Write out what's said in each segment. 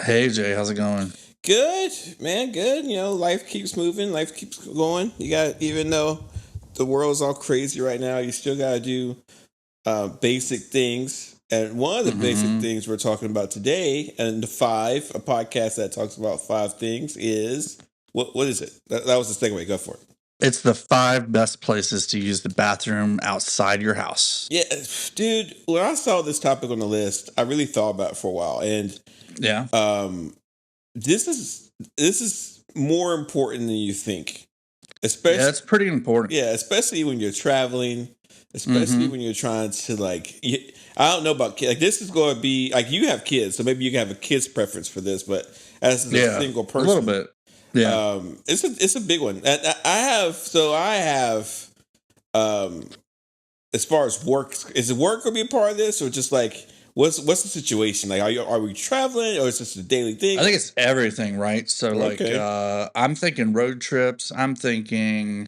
Hey Jay, how's it going? Good, man. Good. Life keeps moving. Life keeps going. You got, even though the world's all crazy right now, you still got to do basic things. And one of the basic hmm things we're talking about today, and a podcast that talks about five things, is what is it? That was the segue. Go for it. It's the five best places to use the bathroom outside your house. Yeah, dude. When I saw this topic on the list, I really thought about it for a while, and Yeah, um, this is more important than you think, yeah, especially. it's pretty important. Yeah, especially when you're traveling, especially hmm when you're trying to I don't know about kids. Like, this is going to be like, you have kids, so maybe you can have a kid's preference for this. But as a Yeah, single a little person, bit. Yeah, it's a big one. And I have um, as far as work, is work going to be a part of this, or just like what's the situation? Like, are we traveling, or is this a daily I thing? think it's everything, right? So like, Okay. I'm thinking road trips. I'm thinking,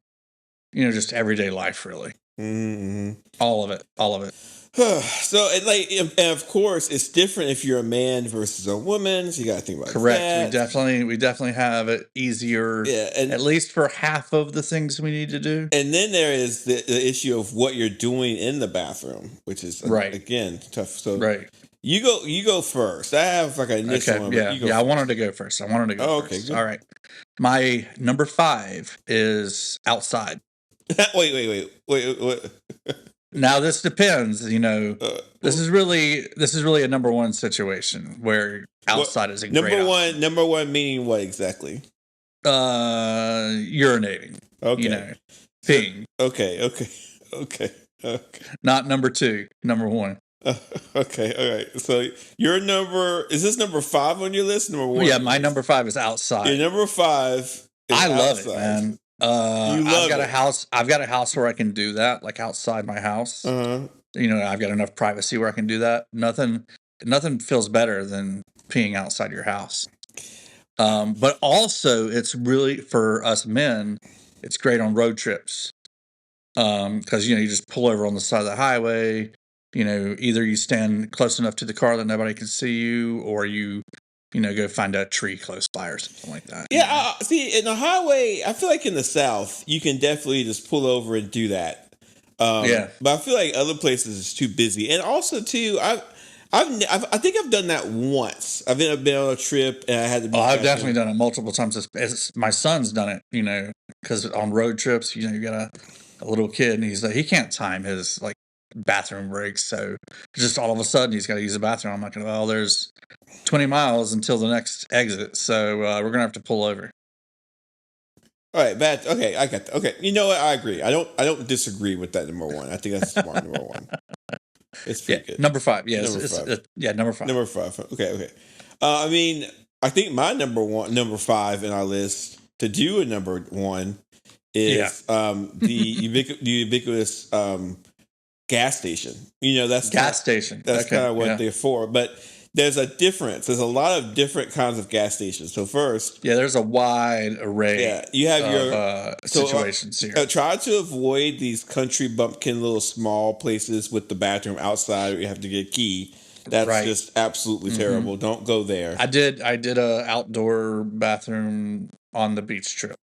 just everyday life, really. Mm-hmm. All of it, all of it. So, and of course, it's different if you're a man versus a woman. So you got to think about Correct. We that. definitely, we definitely have it easier, Yeah, at least for half of the things we need to do. and then there is the issue of what you're doing in the bathroom, which is Right, again tough. So right. you go first. I have like an initial Okay, one, but yeah, you go yeah. I wanted first. to go first. I wanted to go Oh, okay, first. All good. right. My number five is outside. wait. Now this depends, Uh, this is really a number one situation where what outside is a great number option. one? Number one meaning what exactly? Urinating, you Okay, know, so peeing. okay, okay, okay. Not number two, number one. Uh, okay, all right. So your number is this number five on your list? Number one Yeah, on your my number list. five is Your outside. number five is I love it, outside. man. You I've love got a it. house. I've got a house where I can do that, like outside my house. Uh I've got enough privacy where I can do that. Nothing feels better than peeing outside your house. But also, it's really for us men. It's great on road trips because you just pull over on the side of the highway. Either you stand close enough to the car that nobody can see you, or you go find a tree close by or something like that. Yeah. See, in the highway, I feel like in the South, you can definitely just pull over and do that. Yeah. But I feel like other places is too busy, and also too, I think I've done that once. I've been on a trip and I had to Oh, be I've bathroom. definitely done it multiple times. My son's done it. Because on road trips, you got a little kid, and he can't time his like bathroom breaks. So just all of a sudden, he's got to use the bathroom. I'm like, well, there's 20 miles until the next exit, so we're gonna have to pull over. All right, bad. Okay, I got that. Okay, you know what? I agree. I don't disagree with that number one. I think that's smart number one. It's Yeah, pretty good. number five. Yeah, Number five. yeah, number five. Number five. Okay. I mean, I think my number five in our list to do a number one Yeah, is the ubiquitous gas station. gas station. That's kind Okay, of what yeah, they're for. But there's a difference. There's a lot of different kinds of gas stations. So first, yeah. There's a wide array yeah, you have of your situations here. try to avoid these country bumpkin little small places with the bathroom outside where you have to get a key. That's Right. just absolutely hmm terrible. Don't go there. I did a outdoor bathroom on the beach trip.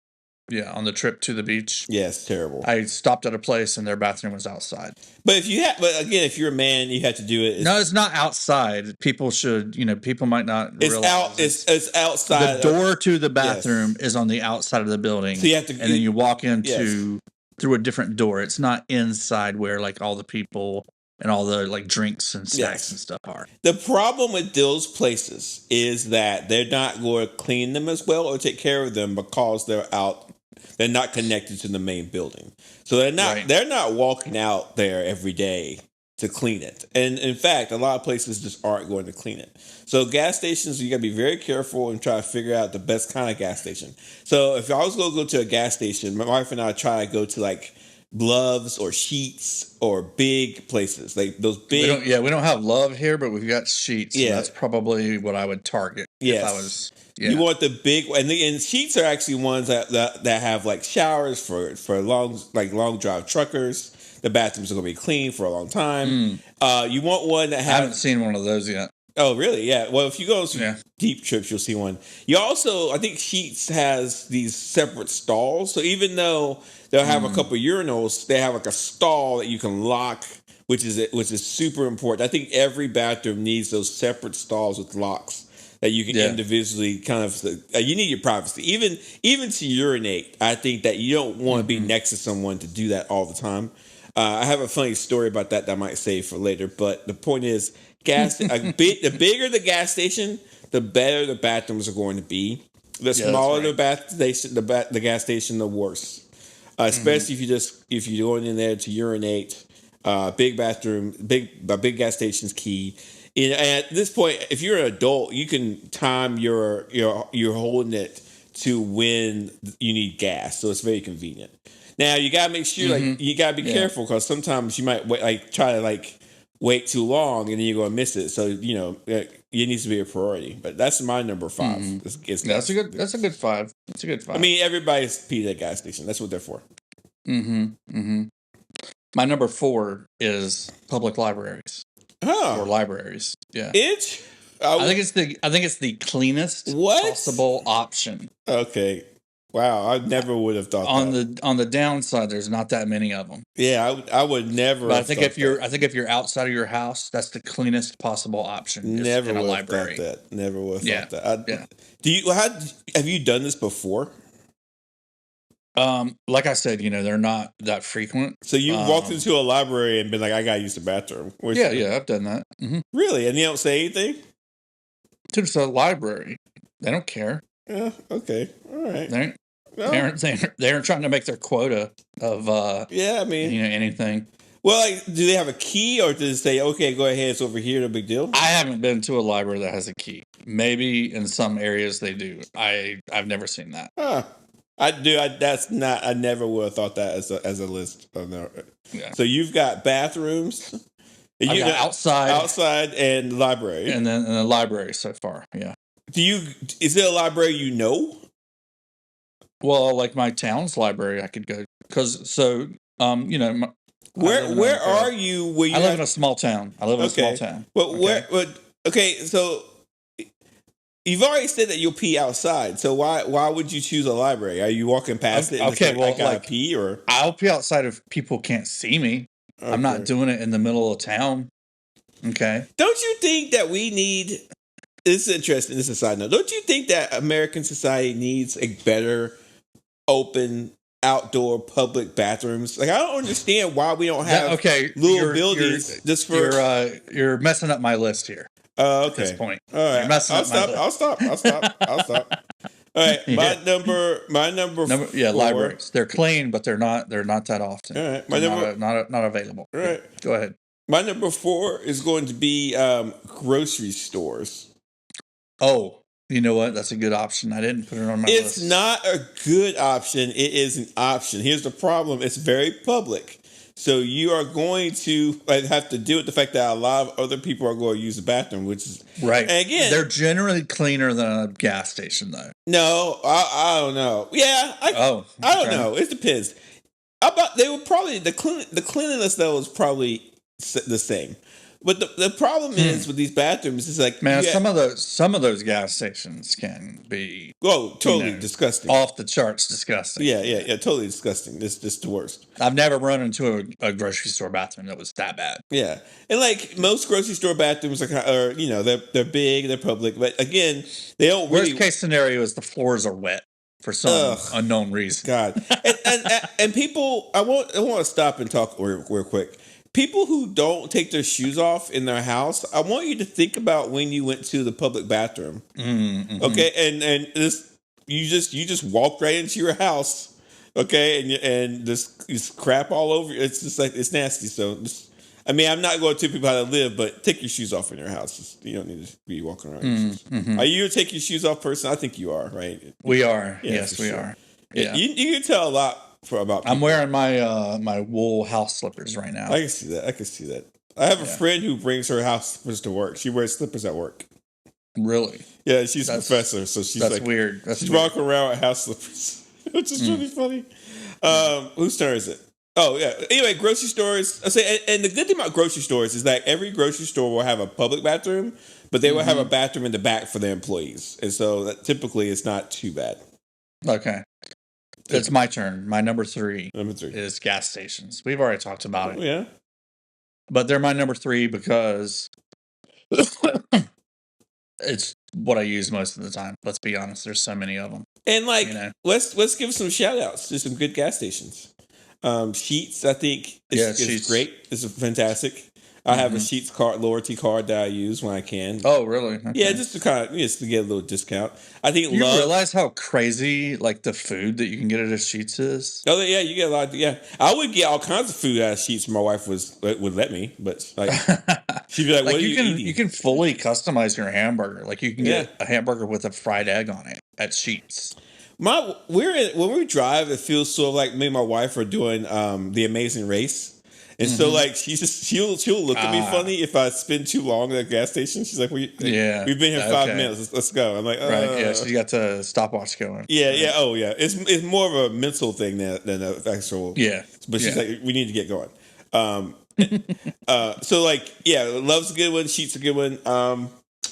Yeah, on the trip to the beach, Yes, terrible. I stopped at a place and their bathroom was outside. But again, if you're a man, you have to do it. No, it's not outside. People should, people might not It's out. realize It's the outside of. door to the bathroom Yes. is on the outside of the So building, you have to. and then you walk Yes. into through a different door. It's not inside where like all the people and all the like drinks and snacks and Yes. stuff are. The problem with those places is that they're not going to clean them as well or take care of them because they're out. They're not connected to the main building, so they're not. Right. They're not walking out there every day to clean it. And in fact, a lot of places just aren't going to clean it. So gas stations, you got to be very careful and try to figure out the best kind of gas station. So if I was going to go to a gas station, my wife and I try to go to like Love's or Sheets or big places like those We big. don't. Yeah, we don't have love here, but we've got sheets, and Yeah. that's probably what I would target if I Yes. was. You Yeah. want the big, and Sheets are actually ones that have like showers for long drive truckers. The bathrooms are gonna be clean for a long time. Mm, You want one that I haven't have seen one of those yet. Oh, really? Yeah. Well, if you go on some Yeah. deep trips, you'll see one. You also, I think Sheets has these separate stalls. So even though they'll have a couple urinals, they have like a stall that you can lock, which is super important. I think every bathroom needs those separate stalls with locks that you can Yeah. individually kind of. You need your privacy, even to urinate. I think that you don't want to be next to someone to do that all the time. I have a funny story about that I might save for later. But the point is, the bigger the gas station, the better the bathrooms are going to be. The smaller right. the bath station, the gas station, the worse. Especially if you're going in there to urinate. Big bathroom, big gas station's key. And at this point, if you're an adult, you can time you're holding it to when you need gas, so it's very convenient. Now you gotta make sure, like you gotta be careful because sometimes you might try to wait too long and then you're gonna miss it. So it needs to be a priority. But that's my number 5. That's a good 5. That's a good 5. I mean, everybody's peed at a gas station. That's what they're for. My number 4 is public libraries or libraries. Yeah. I think it's the cleanest possible option. Okay. Wow, I never would have thought that. On the downside, there's not that many of them. Yeah, I would never. But I think if you're outside of your house, that's the cleanest possible option. Never in a would library. have thought that. Never would have thought that. Yeah. Do you? Have you done this before? Like I said, they're not that frequent. So you walked into a library and been like, "I gotta use the bathroom." Yeah, I've done that. Mm-hmm. Really, and you don't say anything? Dude, it's a library. They don't care. Yeah. Okay. All right. They aren't trying to make their quota of anything. Well, do they have a key, or does it say, "Okay, go ahead, it's over here"? No big deal. I haven't been to a library that has a key. Maybe in some areas they do. I've never seen that. Huh. I do. I never would have thought that as a list. Yeah. So you've got bathrooms. I've got outside, and library, and then the library so far. Yeah. Is there a library you know? Well, like my town's library, I could go because where are you? I live in a small town. But okay, so you've already said that you'll pee outside. So why would you choose a library? Are you walking past it? And I gotta pee, or I'll pee outside if people can't see me. Okay. I'm not doing it in the middle of town. Okay. Don't you think that we need? This is interesting. This is a side note. Don't you think that American society needs a better open outdoor public bathrooms? Like, I don't understand why we don't have little buildings just for. You're messing up my list here. Okay. At this point, all right. I'll stop. All right, my number 4. Yeah, libraries. They're clean, but they're not that often. All right, not available. All right, go ahead. My number 4 is going to be grocery stores. Oh, you know what? That's a good option. I didn't put it on my list. It's not a good option. It is an option. Here's the problem. It's very public. So you are going to have to deal with the fact that a lot of other people are going to use the bathroom, which is right. And again, they're generally cleaner than a gas station, though. No, I don't know. Yeah, I don't know. It depends. They were probably the cleanliness though was probably the same. But the problem is with these bathrooms is like, man, some of those gas stations can be totally disgusting, off the charts disgusting. Yeah, totally disgusting. It's just the worst. I've never run into a grocery store bathroom that was that bad. Yeah, and like most grocery store bathrooms are they're big, they're public, but again, they don't. Worst case scenario is the floors are wet for some unknown reason. God, and people, I want to stop and talk real quick. People who don't take their shoes off in their house, I want you to think about when you went to the public bathroom. Mm-hmm. Okay, and you just walked right into your house, okay, and just crap all over. It's just like it's nasty. So, I'm not going to tell people how to live, but take your shoes off in your house. You don't need to be walking around. Mm-hmm. Are you a take your shoes off person? I think you are, right? We are. Yeah, yes, we are. Yeah, you can tell a lot. About I'm wearing my my wool house slippers right now. I can see that. I have a friend who brings her house slippers to work. She wears slippers at work. Really? Yeah, she's a professor, so she's that's weird. She's walking around with house slippers, which is really funny. Whose turn is it? Oh yeah. Anyway, grocery stores. I say, and the good thing about grocery stores is that every grocery store will have a public bathroom, but they will have a bathroom in the back for their employees, and so typically it's not too bad. Okay. It's my turn. My number 3 Number 3 is gas stations. We've already talked about it. Yeah. But they're my number 3 because it's what I use most of the time. Let's be honest. There's so many of them. And like, let's give some shout outs to some good gas stations. Sheets, I think, is great. It's fantastic. I have a Sheets card, loyalty card that I use when I can. Oh, really? Okay. Yeah, just to to get a little discount. I think you realize how crazy like the food that you can get at a Sheets is. Oh yeah, you get a lot. Yeah, I would get all kinds of food out of Sheets. My wife would let me, but like she'd be like, "What are you eating?" You can fully customize your hamburger. Like you can get a hamburger with a fried egg on it at Sheets. When we drive, it feels sort of like me and my wife are doing The Amazing Race. And so, like, she'll look at me funny if I spend too long at a gas station. She's like, we've been here 5 minutes. Let's go. I'm like, right, yeah. So you got the stopwatch going. Yeah, yeah. Oh, yeah. It's more of a mental thing than an actual. Yeah. But she's like, we need to get going. So like, yeah, Love's a good one. Sheets a good one.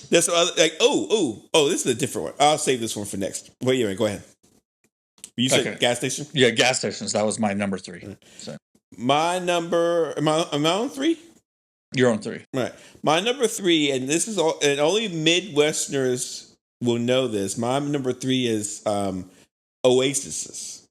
That's like, this is a different one. I'll save this one for next. Wait, anyway, go ahead. You said gas station? Yeah, gas stations. That was my number 3. So. My number, am I on 3? You're on 3. Right. My number 3, and this is all, and only Midwesterners will know this. My number 3 is oases.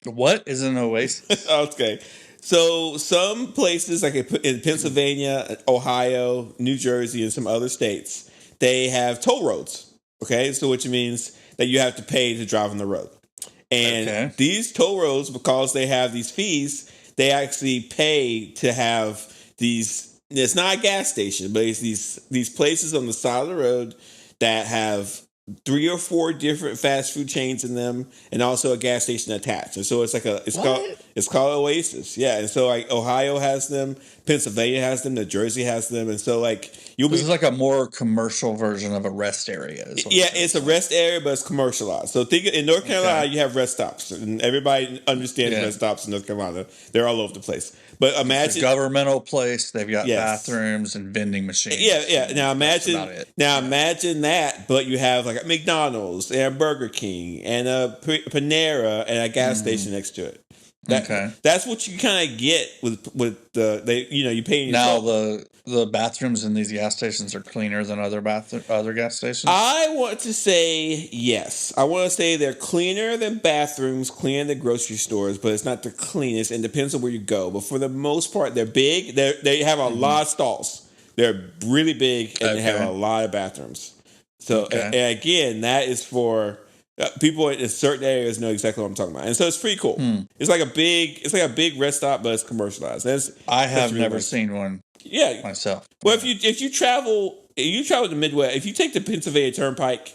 What is an oasis? Okay. So some places like in Pennsylvania, Ohio, New Jersey, and some other states, they have toll roads. Okay. So which means that you have to pay to drive on the road. And these toll roads, because they have these fees, they actually pay to have these. It's not a gas station, but it's these places on the side of the road that have 3 or 4 different fast food chains in them, and also a gas station attached. And so it's like it's called Oasis. Yeah, and so like Ohio has them, Pennsylvania has them, New Jersey has them, and so like this is like a more commercial version of a rest area. Yeah, it's a rest area, but it's commercialized. So think in North Carolina, you have rest stops, and everybody understands rest stops in North Carolina. They're all over the place. But imagine it's a governmental place. They've got bathrooms and vending machines. Yeah. Now imagine that, but you have like a McDonald's and a Burger King and a Panera and a gas station next to it. That's what you kind of get with you pay. Now the bathrooms in these gas stations are cleaner than other gas stations. I want to say yes. I want to say they're cleaner than bathrooms, cleaner than grocery stores, but it's not the cleanest. And depends on where you go. But for the most part, they're big. They have a lot of stalls. They're really big and they have a lot of bathrooms. So and again, that is for. People in certain areas know exactly what I'm talking about, and so it's pretty cool. It's like a big rest stop, but it's commercialized. I have never seen one. Yeah, myself. Well, if you travel to the Midwest, if you take the Pennsylvania Turnpike,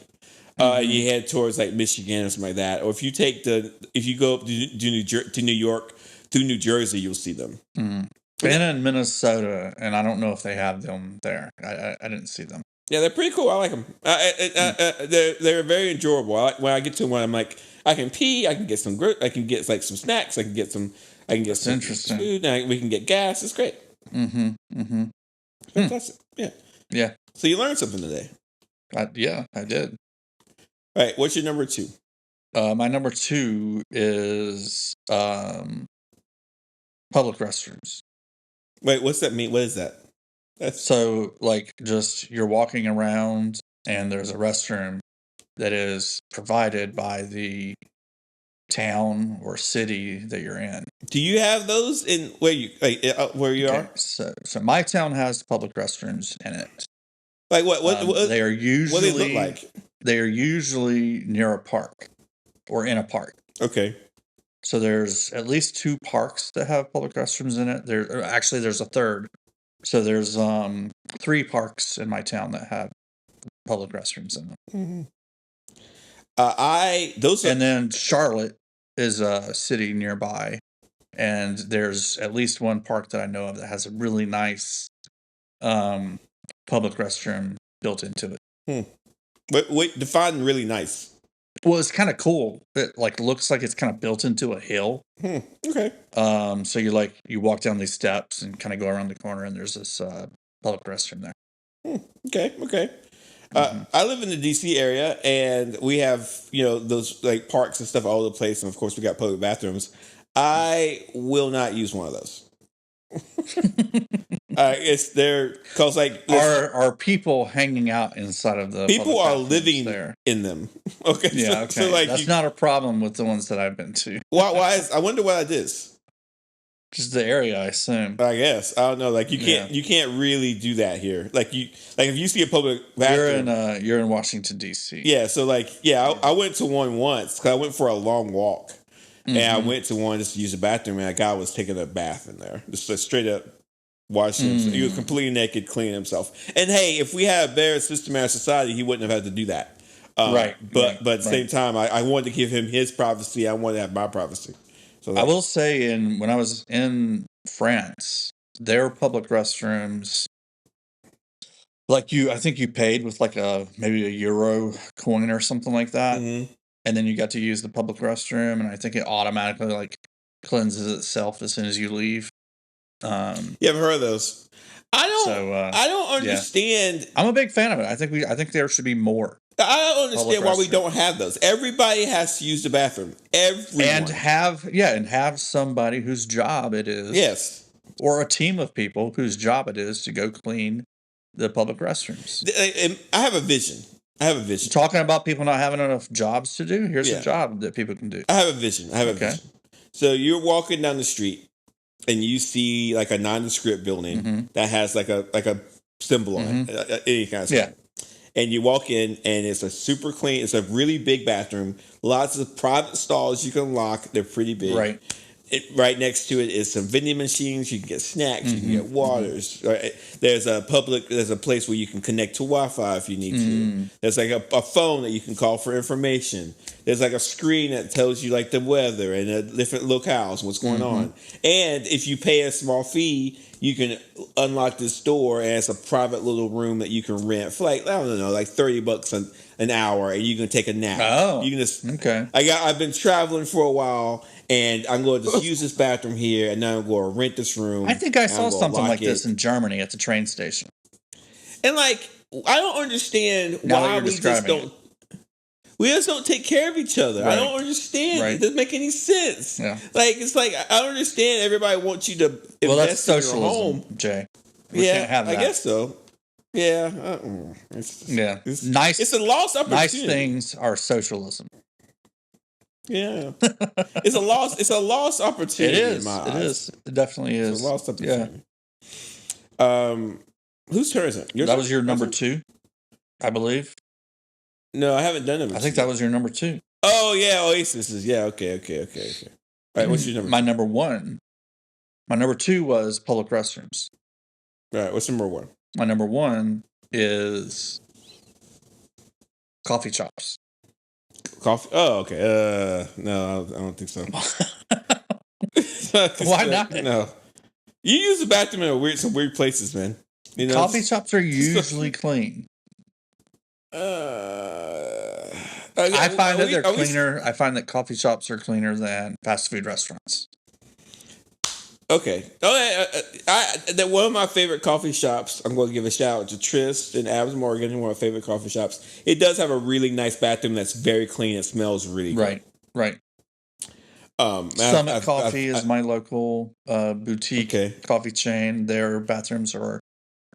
and you head towards like Michigan or something like that, or if you go up to New York through New Jersey, you'll see them. Been in Minnesota, and I don't know if they have them there. I didn't see them. Yeah, they're pretty cool. I like them. They're very enjoyable. When I get to one, I'm like, I can pee. I can get I can get like some snacks. I can get some food. We can get gas. It's great. Fantastic. Yeah. So you learned something today. I did. All right. What's your number 2? My number 2 is public restrooms. Wait, what's that mean? What is that? So, like, just you're walking around and there's a restroom that is provided by the town or city that you're in. Do you have those in where you are? So my town has public restrooms in it. Like what they are usually what do they look like? They are usually near a park or in a park. Okay. So there's at least 2 parks that have public restrooms in it. There's a third. So there's 3 parks in my town that have public restrooms in them. And then Charlotte is a city nearby, and there's at least 1 park that I know of that has a really nice public restroom built into it. Wait, define really nice. Well, it's kind of cool. It looks like it's kind of built into a hill. Okay. So you walk down these steps and kind of go around the corner, and there's this public restroom there. Okay. I live in the DC area, and we have those like parks and stuff all over the place, and of course we got public bathrooms. I will not use one of those. It's there because like Are people hanging out inside of the people public are bathrooms living there? in them. Okay, Yeah, okay. so like that's not a problem with the ones that I've been to. why is I wonder why that is. Just the area, I assume. I guess I don't know. Like you can't really do that here. Like if you see a public bathroom, You're in Washington D.C. Yeah, so like I went to one once because I went for a long walk, and I went to one just to use the bathroom, and a guy was taking a bath in there, just straight up washing himself. He was completely naked, cleaning himself. And hey, if we had a better systematic society, he wouldn't have had to do that. Right. But at the same time, I wanted to give him his privacy. I wanted to have my privacy. So I will say, when I was in France, their public restrooms, like I think you paid with like maybe a euro coin or something like that, and then you got to use the public restroom, and I think it automatically like cleanses itself as soon as you leave. You haven't heard of those? I don't understand. Yeah. I'm a big fan of it. I think there should be more. I don't understand why we don't have those. Everybody has to use the bathroom. Everyone. And have somebody whose job it is. Yes. Or a team of people whose job it is to go clean the public restrooms. I have a vision. Talking about people not having enough jobs to do, here's a job that people can do. I have a vision. So you're walking down the street and you see like a nondescript building that has like a symbol on it, any kind of symbol. Yeah. And you walk in, and it's a super clean. It's a really big bathroom. Lots of private stalls you can lock. They're pretty big. Right. Right next to it is some vending machines. You can get snacks. You can get waters. Right? There's a place where you can connect to Wi-Fi if you need to. There's like a phone that you can call for information. There's like a screen that tells you like the weather and the different locales, what's going on. And if you pay a small fee, you can unlock this door, and it's a private little room that you can rent for like, I don't know, like $30 an hour, and you can take a nap. Oh, you can just okay. I've been traveling for a while, and I'm going to just use this bathroom here, and now I'm going to rent this room. I think I saw something like this in Germany at the train station. And like, I don't understand why we just don't. We just don't take care of each other. Right. I don't understand. Right. It doesn't make any sense. Yeah. Like, it's like, I don't understand. Everybody wants you to invest in your home. Jay. We can't have that. I guess so. Yeah. It's a lost opportunity. Nice things are socialism. Yeah. It's a lost opportunity. It is. It is. It definitely is. It's a lost opportunity. Yeah. Whose turn is it? That was your number 2, I believe. No, I haven't done it. I think that was your number 2. Oh yeah, Oasis is okay. All right, what's your number? My number 1. My number 2 was public restrooms. All right, what's number 1? My number 1 is coffee shops. Coffee? Oh, okay. No, I don't think so. Why not? No, you use the bathroom in some weird places, man. You know, coffee shops are usually clean. I find that they're cleaner. I find that coffee shops are cleaner than fast food restaurants. Okay. One of my favorite coffee shops, I'm going to give a shout out to Trist in Adams Morgan, one of my favorite coffee shops. It does have a really nice bathroom that's very clean. It smells really good. Right. Summit Coffee is my local boutique coffee chain. Their bathrooms are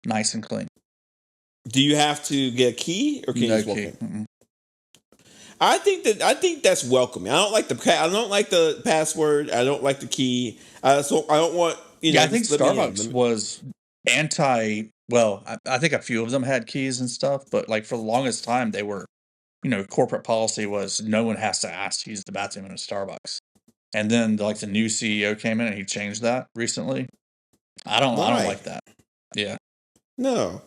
nice and clean. Do you have to get a key, or can you just walk in? Mm-mm. I think that's welcoming. I don't like the password. I don't like the key. So I don't want. I think Starbucks was anti. Well, I think a few of them had keys and stuff, but like for the longest time, they were, corporate policy was no one has to ask to use the bathroom in a Starbucks. And then like the new CEO came in and he changed that recently. I don't like that. Yeah. No.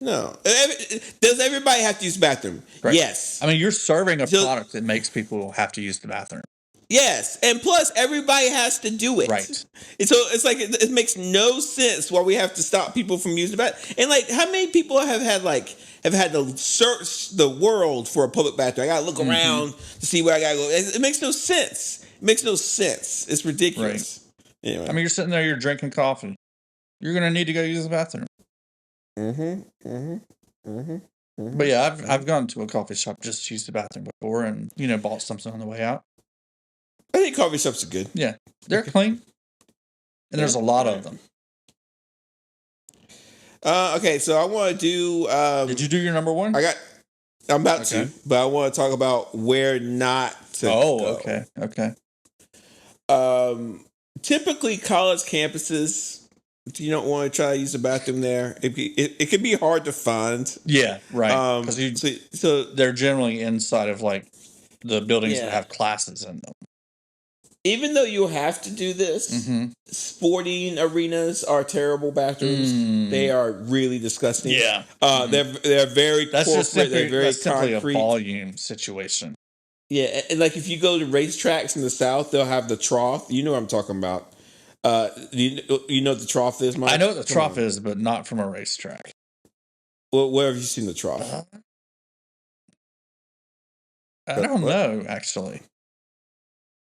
Does everybody have to use the bathroom? Right. Yes. I mean, you're serving a product that makes people have to use the bathroom. Yes, and plus everybody has to do it. Right. And so it's like it makes no sense why we have to stop people from using the bathroom. And like, how many people have had to search the world for a public bathroom? I gotta look around to see where I gotta go. It makes no sense. It's ridiculous. Right. Anyway. I mean, you're sitting there, you're drinking coffee. You're gonna need to go use the bathroom. But yeah, I've gone to a coffee shop just to use the bathroom before, and bought something on the way out. I think coffee shops are good. Yeah, they're clean, and there's a lot of them. Okay, so I want to do. Did you do your number one? I'm about to, but I want to talk about where not to go. Okay. Typically, college campuses, you don't want to try to use the bathroom there. It can be hard to find. Yeah, right. Because so they're generally inside of like the buildings that have classes in them. Even though you have to do this, sporting arenas are terrible bathrooms. They are really disgusting. Yeah, they're very corporate. They're very simply concrete. A volume situation. Yeah, and like if you go to racetracks in the South, they'll have the trough. You know what I'm talking about. You know what the trough is, Mike? I know what the trough is, but not from a racetrack. Well, where have you seen the trough? I don't know, actually.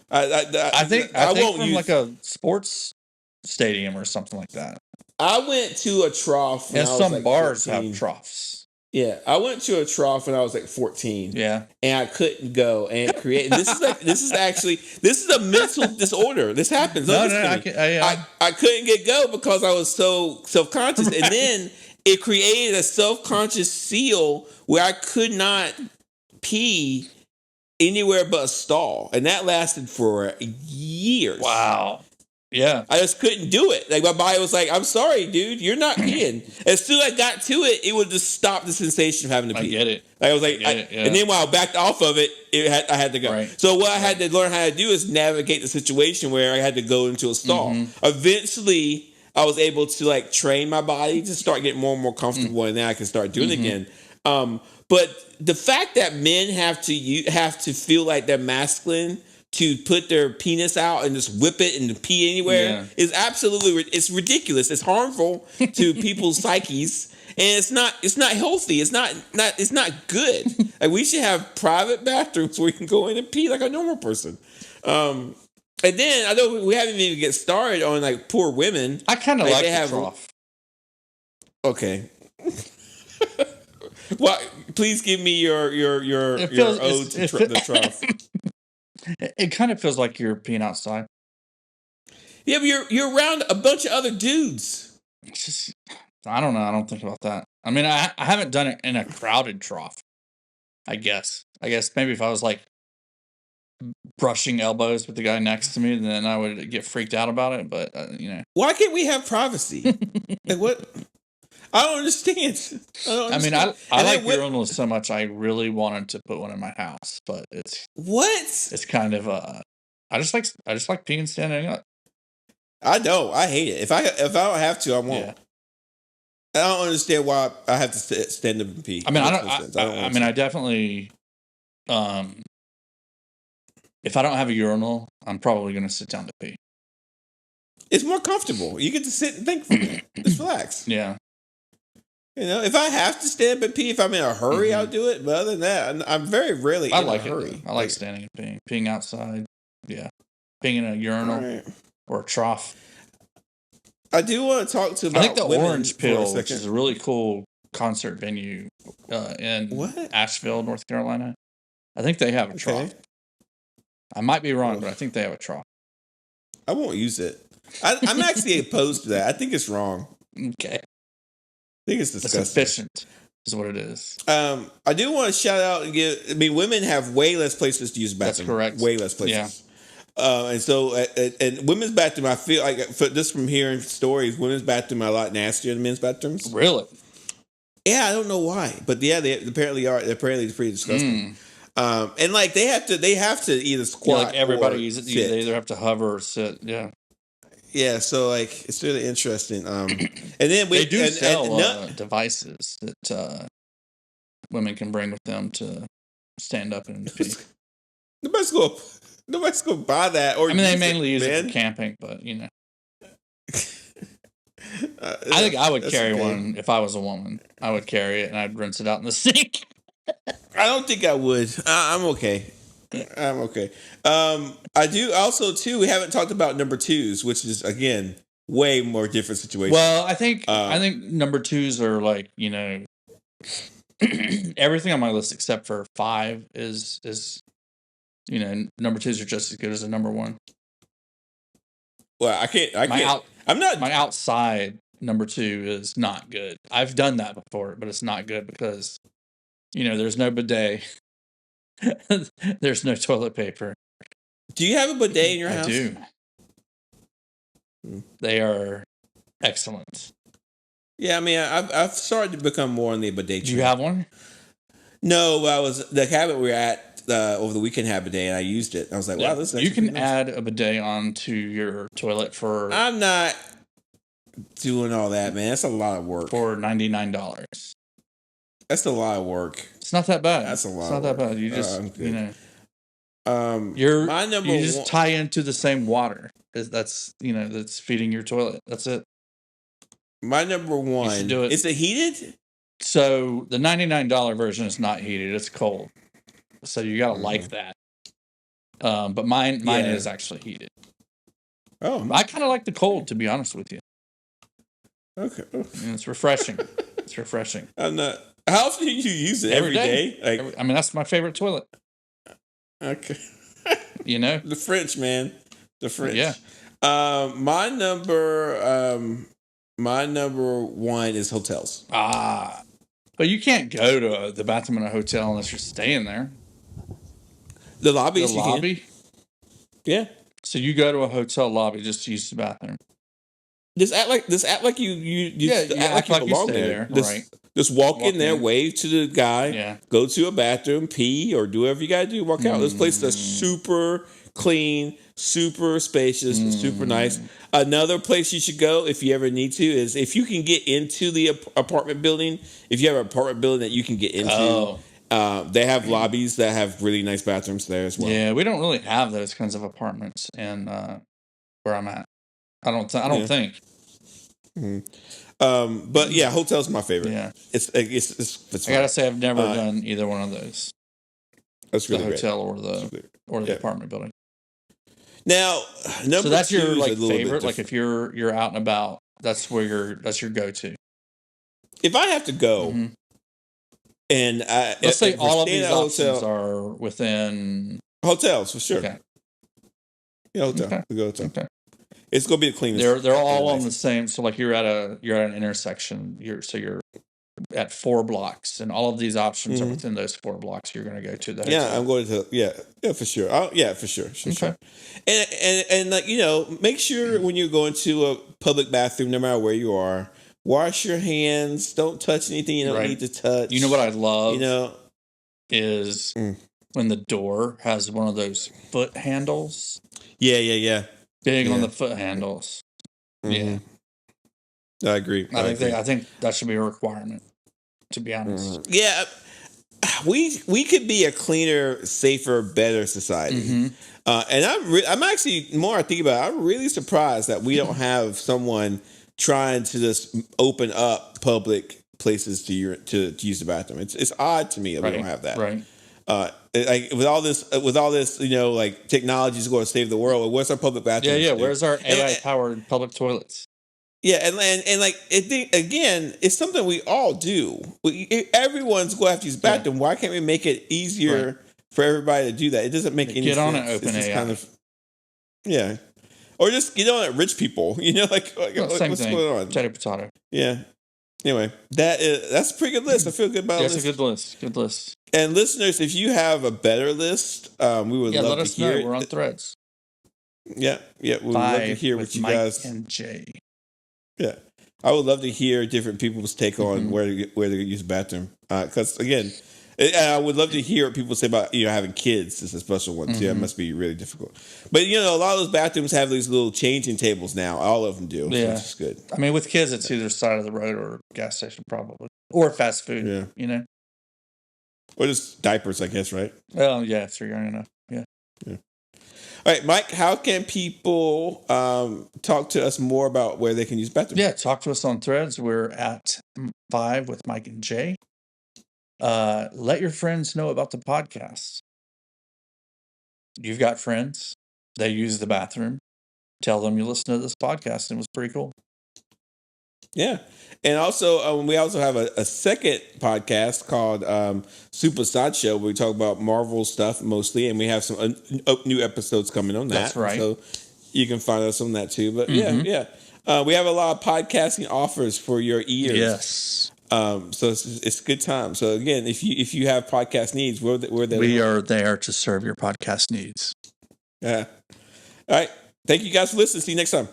I think from like a sports stadium or something like that. I went to a trough. And some bars have troughs. Yeah, I went to a trough when I was like 14. Yeah, and I couldn't go and create. This is a mental disorder. This happens. I couldn't get go because I was so self-conscious, and then it created a self-conscious seal where I could not pee anywhere but a stall, and that lasted for years. Wow. Yeah. I just couldn't do it. Like my body was like, "I'm sorry, dude, you're not peeing." As soon as I got to it, it would just stop the sensation of having to pee. I get it. Like I was like, and then while I backed off of it, I had to go. Right. So what I had to learn how to do is navigate the situation where I had to go into a stall. Eventually, I was able to like train my body to start getting more and more comfortable, and then I can start doing it again. But the fact that men have to feel like they're masculine to put their penis out and just whip it and pee anywhere is absolutely it's ridiculous. It's harmful to people's psyches, and it's not healthy. It's not good. Like we should have private bathrooms where you can go in and pee like a normal person. And then I know we haven't even get started on like poor women. I kind of like the trough. Okay. Well, please give me your ode to the trough. It kind of feels like you're peeing outside. Yeah, but you're around a bunch of other dudes. It's just, I don't know. I don't think about that. I mean, I haven't done it in a crowded trough. I guess maybe if I was like brushing elbows with the guy next to me, then I would get freaked out about it. But why can't we have privacy? Like what? I don't understand. I mean, I like urinals so much. I really wanted to put one in my house, but it's kind of I just like peeing standing up. I know. I hate it. If I don't have to, I won't. Yeah. I don't understand why I have to stand up and pee. I mean, I definitely. If I don't have a urinal, I'm probably going to sit down to pee. It's more comfortable. You get to sit and think for me. Just relax. Yeah. If I have to stand up and pee, if I'm in a hurry, I'll do it. But other than that, I'm very rarely in a hurry. I like standing and peeing outside. Yeah, peeing in a urinal or a trough. I do want to talk to. I think the Orange Peel, which is a really cool concert venue in Asheville, North Carolina. I think they have a trough. I might be wrong, but I think they have a trough. I won't use it. I'm actually opposed to that. I think it's wrong. Okay. I think it's disgusting. It's efficient, is what it is. I do want to shout out and give. I mean, women have way less places to use the bathroom. That's correct. Way less places. Yeah. And so, and women's bathroom, I feel like just from hearing stories, women's bathroom are a lot nastier than men's bathrooms. Really? Yeah, I don't know why, but yeah, they apparently are. Apparently, it's pretty disgusting. And like they have to either squat. Yeah, like everybody uses it. They either have to hover or sit. Yeah. Yeah, so like it's really interesting. And then they do sell devices that women can bring with them to stand up and pee. Nobody's gonna buy that. Or I mean, they mainly use it for camping, but I think I would carry one if I was a woman. I would carry it and I'd rinse it out in the sink. I don't think I would. I'm okay. I do also too. We haven't talked about number twos, which is again way more different situation. Well, I think number twos are like everything on my list except for 5 is number 2s are just as good as the number 1. Well, I can't. My I'm not. my outside number 2 is not good. I've done that before, but it's not good because there's no bidet. There's no toilet paper. Do you have a bidet in your house? I do. They are excellent. Yeah, I mean, I've started to become more on the bidet. Do you have one? No, I was the cabin we were at over the weekend had a bidet, and I used it. I was like, wow, this is you can nice. add a bidet onto your toilet for. I'm not doing all that, man. That's a lot of work. For $99. That's a lot of work. It's not that bad. That's a lot. It's not that bad. You just you just tie into the same water. That's feeding your toilet. That's it. My number 1. Do it. Is it heated? So the $99 version is not heated. It's cold. So you gotta like that. But mine is actually heated. Oh, I kind of like the cold, to be honest with you. Okay. And it's refreshing. It's refreshing. I'm not. How often do you use it? Every day? I mean, that's my favorite toilet. Okay. The French, man. The French. Yeah. My number 1 is hotels. But you can't go to the bathroom in a hotel unless you're staying there. The lobby. The lobby. Yeah. So you go to a hotel lobby just to use the bathroom. Just act like you act like you belong there. Just walk in there, wave to the guy, go to a bathroom, pee, or do whatever you gotta do, walk out. This place is super clean, super spacious, and super nice. Another place you should go if you ever need to is if you can get into the apartment building. If you have an apartment building that you can get into, they have lobbies that have really nice bathrooms there as well. Yeah, we don't really have those kinds of apartments in where I'm at. I don't think. Mm-hmm. But yeah, hotels are my favorite. Yeah, it's I gotta say I've never done either one of those. That's really the hotel great. or the apartment building. Now, so that's your favorite. Like if you're out and about, that's your go-to. If I have to go, and let's say all of these options are within hotels for sure. Okay. Yeah, hotel. Okay. We go hotel. Okay. It's gonna be the cleanest. They're all on the same. So like you're at an intersection. You're at 4 blocks, and all of these options are within those 4 blocks. You're going to go to the hotel. Yeah, I'm going to for sure. For sure. Okay. And like make sure when you're going to a public bathroom, no matter where you are, wash your hands. Don't touch anything you don't need to touch. You know what I love? Is when the door has one of those foot handles. Yeah. Big on the foot handles. Mm-hmm. Yeah, I agree. I think that should be a requirement. To be honest, yeah, we could be a cleaner, safer, better society. And I'm actually more I think about it, I'm really surprised that we don't have someone trying to just open up public places to use the bathroom. It's odd to me that we don't have that. Right. Like with all this, like technology is going to save the world. Where's our public bathrooms? Yeah. Where's our AI powered public toilets? Yeah, and like again, it's something we all do. Everyone's going to have to use the bathroom. Why can't we make it easier for everybody to do that? It doesn't make any sense. Get on it, OpenAI. Kind of, yeah, or just get on it, rich people. What's going on? Potato. Yeah. Anyway, that's a pretty good list. I feel good about it. That's a good list. Good list. And listeners, if you have a better list, we would love to hear it. We're on Threads. Yeah. We'd love to hear what you guys. Mike and Jay. Yeah, I would love to hear different people's take on where to use the bathroom. Because again, I would love to hear what people say about having kids as a special one. Yeah, it must be really difficult. But a lot of those bathrooms have these little changing tables now. All of them do. Yeah, which is good. I mean, with kids, it's either side of the road or gas station, probably, or fast food. Yeah, or just diapers, I guess, right? Well, yeah, so you're enough. Yeah. All right, Mike, how can people talk to us more about where they can use bathrooms? Yeah, talk to us on Threads. We're at 5 with Mike and Jay. Let your friends know about the podcast. You've got friends. They use the bathroom. Tell them you listen to this podcast and it was pretty cool. Yeah. And also, we also have a second podcast called Super Sideshow, where we talk about Marvel stuff mostly, and we have some new episodes coming on that. That's right. So you can find us on that too. But Mhm. yeah. We have a lot of podcasting offers for your ears. Yes. So it's a good time. So again, if you have podcast needs, we're there. We are there to serve your podcast needs. Yeah. All right. Thank you guys for listening. See you next time.